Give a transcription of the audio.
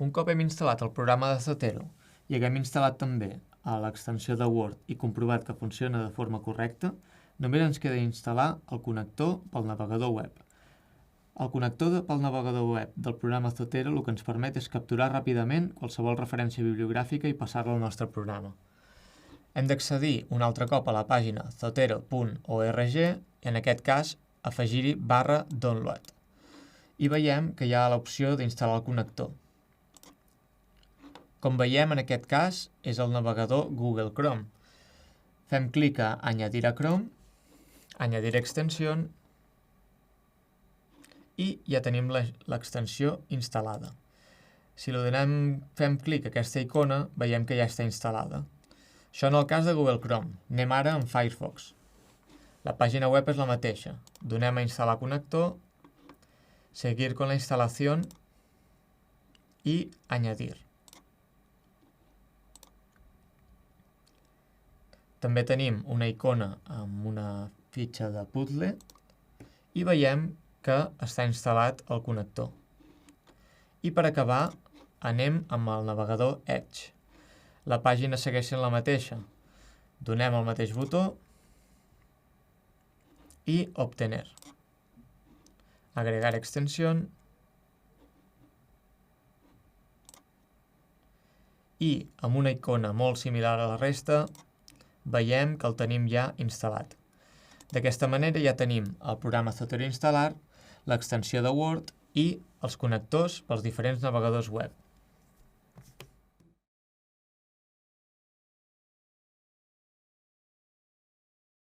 Un cop hem instal·lat el programa de Zotero i haguem instal·lat també l'extensió de Word i comprovat que funciona de forma correcta, només ens queda instal·lar el connector pel navegador web. El connector pel navegador web del programa Zotero el que ens permet és capturar ràpidament qualsevol referència bibliogràfica i passar-la al nostre programa. Hem d'accedir un altre cop a la pàgina zotero.org i en aquest cas afegir-hi /download. I veiem que hi ha l'opció d'instal·lar el connector. Com veiem, en aquest cas és el navegador Google Chrome. Fem clic a Añadir a Chrome, Añadir extensión i ja tenim l'extensió instal·lada. Si fem clic a aquesta icona, veiem que ja està instal·lada. Això en el cas de Google Chrome. Anem ara amb Firefox. La pàgina web és la mateixa. Donem a instal·lar connector, seguir con la instalación i añadir. També tenim una icona amb una fitxa de puzzle i veiem que està instal·lat el connector. I per acabar, anem amb el navegador Edge. La pàgina segueix sent la mateixa. Donem el mateix botó i obtener. Agregar extensión i amb una icona molt similar a la resta veiem que el tenim ja instal·lat. D'aquesta manera ja tenim el programa Zotero instal·lat, l'extensió de Word i els connectors pels diferents navegadors web.